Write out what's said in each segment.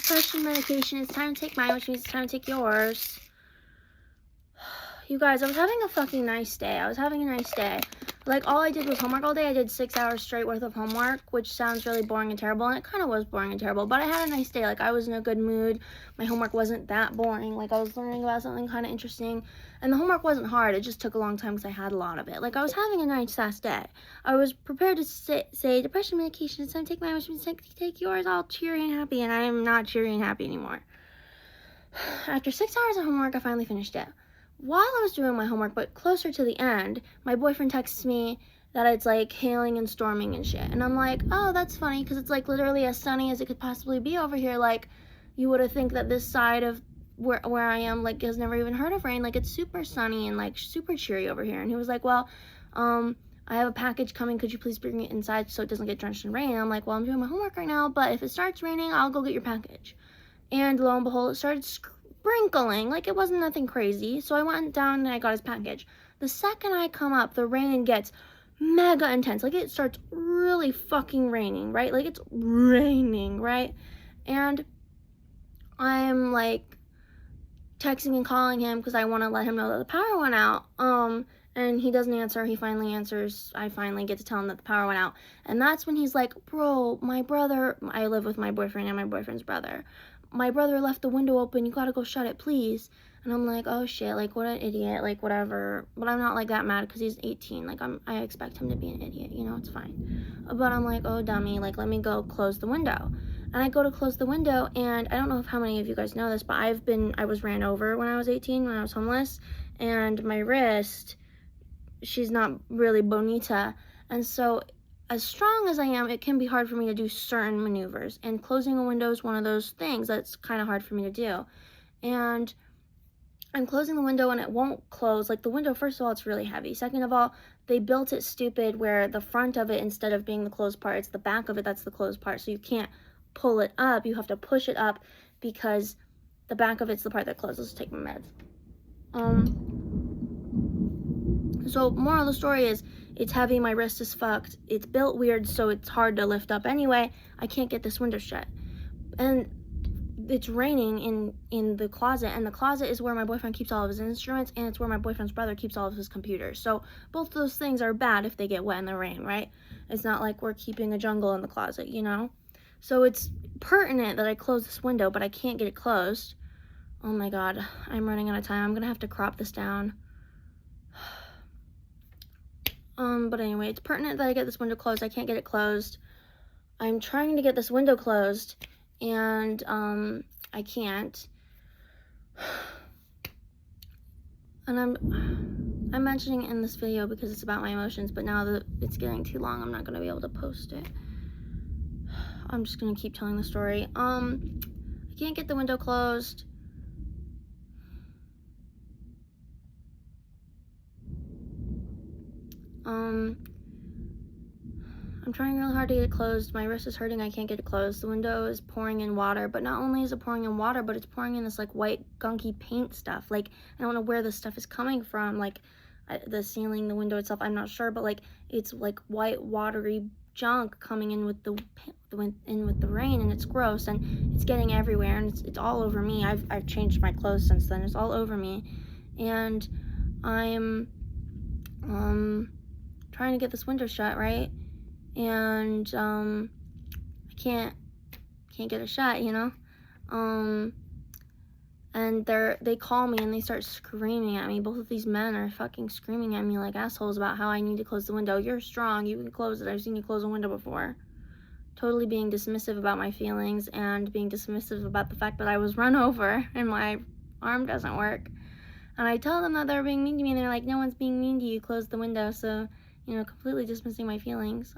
depression medication. It's time to take mine, which means it's time to take yours. You guys, I was having a fucking nice day. Like, all I did was homework all day. I did 6 hours straight worth of homework, which sounds really boring and terrible, and it kind of was boring and terrible, but I had a nice day. Like, I was in a good mood. My homework wasn't that boring. Like, I was learning about something kind of interesting, and the homework wasn't hard. It just took a long time because I had a lot of it. Like, I was having a nice-ass day. I was prepared to say depression medication. It's time to take mine, which means take yours, all cheery and happy, and I am not cheery and happy anymore. After 6 hours of homework, I finally finished it. While I was doing my homework, but closer to the end, my boyfriend texts me that it's like hailing and storming and shit. And I'm like, oh, that's funny, because it's like literally as sunny as it could possibly be over here. Like, you would have think that this side of where I am, like, has never even heard of rain. Like, it's super sunny and like super cheery over here. And he was like, well, I have a package coming. Could you please bring it inside so it doesn't get drenched in rain? And I'm like, well, I'm doing my homework right now, but if it starts raining, I'll go get your package. And lo and behold, it started sprinkling. Like, it wasn't nothing crazy. So I went down and I got his package. The second I come up, the rain gets mega intense. Like, it starts really fucking raining, right? Like, it's raining, right? And I'm like texting and calling him because I want to let him know that the power went out. And he doesn't answer. He finally answers. I finally get to tell him that the power went out. And that's when he's like, bro, my brother, I live with my boyfriend and my boyfriend's brother. My brother left the window open. You gotta go shut it, please. And I'm like, oh shit, like, what an idiot, like, whatever. But I'm not like that mad because he's 18. Like, I expect him to be an idiot, you know, it's fine. But I'm like, oh dummy, like, let me go close the window. And I go to close the window, and I don't know if how many of you guys know this, but I was ran over when I was 18, when I was homeless, and my wrist, she's not really bonita, and so as strong as I am, it can be hard for me to do certain maneuvers, and closing a window is one of those things that's kind of hard for me to do. And I'm closing the window and it won't close. Like, the window, first of all, it's really heavy. Second of all, they built it stupid where the front of it, instead of being the closed part, it's the back of it that's the closed part, so you can't pull it up. You have to push it up because the back of it's the part that closes. Let's take my meds. So moral of the story is, it's heavy, my wrist is fucked, it's built weird, so it's hard to lift up anyway. I can't get this window shut. And it's raining in the closet, and the closet is where my boyfriend keeps all of his instruments, and it's where my boyfriend's brother keeps all of his computers. So both those things are bad if they get wet in the rain, right? It's not like we're keeping a jungle in the closet, you know? So it's pertinent that I close this window, but I can't get it closed. Oh my god, I'm running out of time. I'm gonna have to crop this down. But anyway, it's pertinent that I get this window closed. I can't get it closed. I'm trying to get this window closed, and, I can't. And I'm mentioning it in this video because it's about my emotions, but now that it's getting too long, I'm not gonna be able to post it. I'm just gonna keep telling the story. I can't get the window closed. I'm trying really hard to get it closed. My wrist is hurting. I can't get it closed. The window is pouring in water, but not only is it pouring in water, but it's pouring in this like white gunky paint stuff. Like, I don't know where this stuff is coming from. Like, the ceiling, the window itself, I'm not sure, but like, it's like white watery junk coming in with the rain, and it's gross, and it's getting everywhere, and it's all over me. I've changed my clothes since then. It's all over me, and I'm trying to get this window shut, right? And I can't get it shut, you know? And they call me and they start screaming at me. Both of these men are fucking screaming at me like assholes about how I need to close the window. You're strong, you can close it. I've seen you close a window before. Totally being dismissive about my feelings, and being dismissive about the fact that I was run over and my arm doesn't work. And I tell them that they're being mean to me, and they're like, no one's being mean to you, close the window. So, you know, completely dismissing my feelings.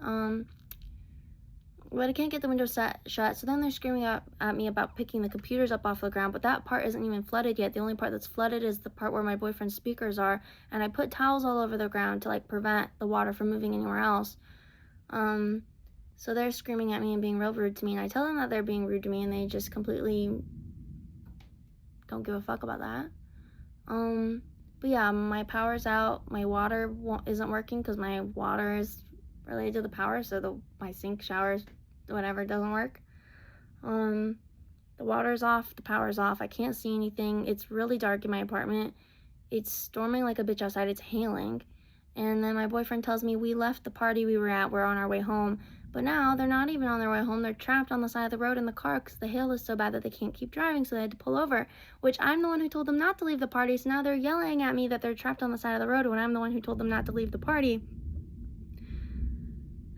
But I can't get the window shut, so then they're screaming at me about picking the computers up off the ground, but that part isn't even flooded yet. The only part that's flooded is the part where my boyfriend's speakers are, and I put towels all over the ground to, like, prevent the water from moving anywhere else. So they're screaming at me and being real rude to me, and I tell them that they're being rude to me, and they just completely don't give a fuck about that. But yeah, my power's out. My water isn't working because my water is related to the power, so my sink, showers, whatever, doesn't work. The water's off, the power's off, I can't see anything. It's really dark in my apartment. It's storming like a bitch outside, it's hailing. And then my boyfriend tells me we left the party we were at, we're on our way home. But now they're not even on their way home, they're trapped on the side of the road in the car because the hail is so bad that they can't keep driving, so they had to pull over. Which I'm the one who told them not to leave the party, so now they're yelling at me that they're trapped on the side of the road when I'm the one who told them not to leave the party.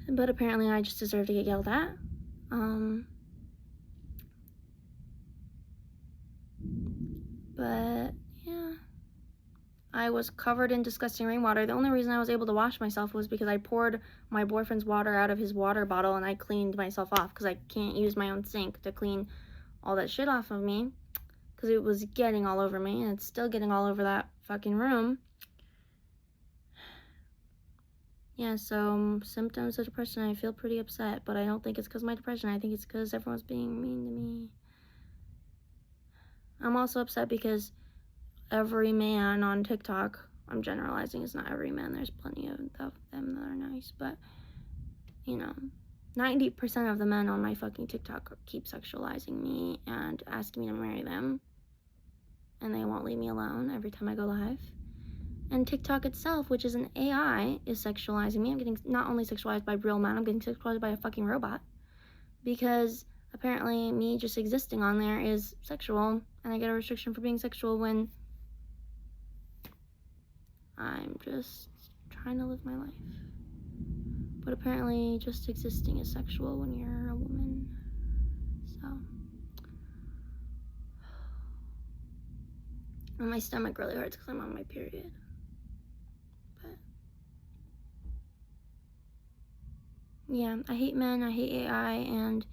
But apparently I just deserve to get yelled at. But yeah, I was covered in disgusting rainwater. The only reason I was able to wash myself was because I poured my boyfriend's water out of his water bottle and I cleaned myself off because I can't use my own sink to clean all that shit off of me because it was getting all over me, and it's still getting all over that fucking room. Yeah, so symptoms of depression, I feel pretty upset, but I don't think it's because of my depression. I think it's because everyone's being mean to me. I'm also upset because every man on TikTok, I'm generalizing, it's not every man, there's plenty of them that are nice, but, you know, 90% of the men on my fucking TikTok keep sexualizing me and asking me to marry them, and they won't leave me alone every time I go live. And TikTok itself, which is an AI, is sexualizing me. I'm getting not only sexualized by real men, I'm getting sexualized by a fucking robot. Because apparently me just existing on there is sexual, and I get a restriction for being sexual when I'm just trying to live my life. But apparently just existing is sexual when you're a woman. So. And my stomach really hurts because I'm on my period. But yeah, I hate men, I hate AI, and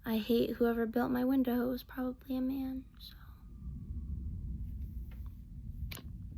I hate whoever built my window. It was probably a man, so.